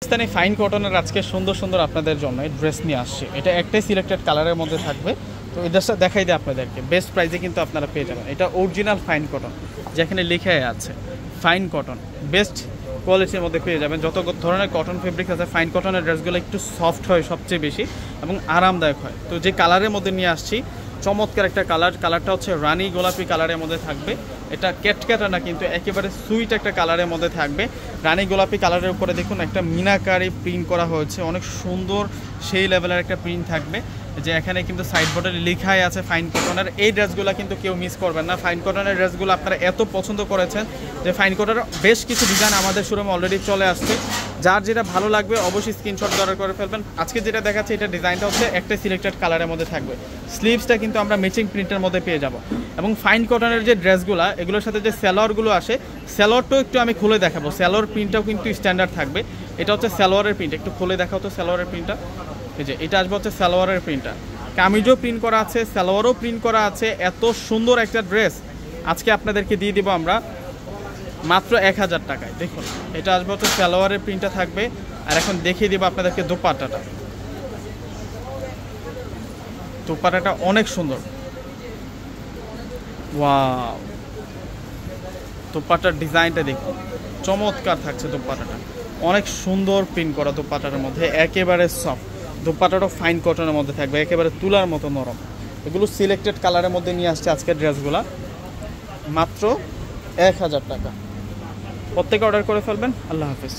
Pakistani fine কটনের আজকে সুন্দর সুন্দর আপনাদের জন্য ড্রেস নিয়ে আসছে। এটা একটাই সিলেক্টেড কালারের মধ্যে থাকবে। তো এই ড্রেসটা দেখাই দিই আপনাদেরকে, বেস্ট প্রাইসে কিন্তু আপনারা পেয়ে যাবেন। এটা অরিজিনাল ফাইন কটন, যেখানে লেখাই আছে ফাইন কটন, বেস্ট কোয়ালিটির মধ্যে পেয়ে যাবেন। যত ধরনের কটন ফেব্রিক আছে, ফাইন কটনের ড্রেসগুলো একটু সফট হয় সবচেয়ে বেশি এবং আরামদায়ক হয়। তো যে কালারের মধ্যে নিয়ে আসছি, চমৎকার একটা কালারটা হচ্ছে রানী গোলাপি কালারের মধ্যে থাকবে। এটা ক্যাটক্যাটা না, কিন্তু একেবারে সুইট একটা কালারের মধ্যে থাকবে। রানী গোলাপি কালারের উপরে দেখুন একটা মিনাকারি প্রিন্ট করা হয়েছে, অনেক সুন্দর সেই লেভেলের একটা প্রিন্ট থাকবে। যে এখানে কিন্তু সাইড বোর্ডে লেখাই আছে ফাইন কটনের। এই ড্রেসগুলো কিন্তু কেউ মিস করবেন না। ফাইন কটনের ড্রেসগুলো আপনারা এত পছন্দ করেছেন যে ফাইন কটনের বেশ কিছু ডিজাইন আমাদের শোরুমে অলরেডি চলে আসছে। যার যেটা ভালো লাগবে অবশ্যই স্ক্রিনশট অর্ডার করে ফেলবেন। আজকে যেটা দেখাচ্ছে এটা ডিজাইনটা হচ্ছে একটা সিলেক্টেড কালারের মধ্যে থাকবে। স্লিভসটা কিন্তু আমরা ম্যাচিং প্রিন্টের মধ্যে পেয়ে যাব। এবং ফাইন কটনের যে ড্রেসগুলো, এগুলোর সাথে যে স্যালোয়ারগুলো আসে, স্যালোয়ারটাও একটু আমি খুলে দেখাবো। স্যালোয়ার প্রিন্টটাও কিন্তু স্ট্যান্ডার্ড থাকবে। এটা হচ্ছে স্যালোয়ারের প্রিন্ট, একটু খুলে দেখাও তো স্যালোয়ারের প্রিন্টটা। এই যে এটা আসবে হচ্ছে স্যালোয়ারের প্রিন্টটা, কামিজও প্রিন্ট করা আছে, সালোয়ারও প্রিন্ট করা আছে। এত সুন্দর একটা ড্রেস আজকে আপনাদেরকে দিয়ে দিব আমরা মাত্র 1000 টাকায়। দেখুন এটা আসবে হচ্ছে সালোয়ারের প্রিন্টটা থাকবে। আর এখন দেখিয়ে দিব আপনাদেরকে দোপাট্টাটা। দোপাট্টাটা অনেক সুন্দর, ওয়াও! দোপাট্টার ডিজাইনটা দেখুন, চমৎকার থাকছে দোপাট্টাটা, অনেক সুন্দর প্রিন্ট করা দোপাট্টার মধ্যে, একেবারে সফট। দোপাট্টাটাও ফাইন কটনের মধ্যে থাকবে, একেবারে তুলার মতো নরম। এগুলো সিলেক্টেড কালারের মধ্যে নিয়ে আসছে আজকের ড্রেসগুলো, মাত্র 1000 টাকা। প্রত্যেকে অর্ডার করে ফেলবেন। আল্লাহ হাফেজ।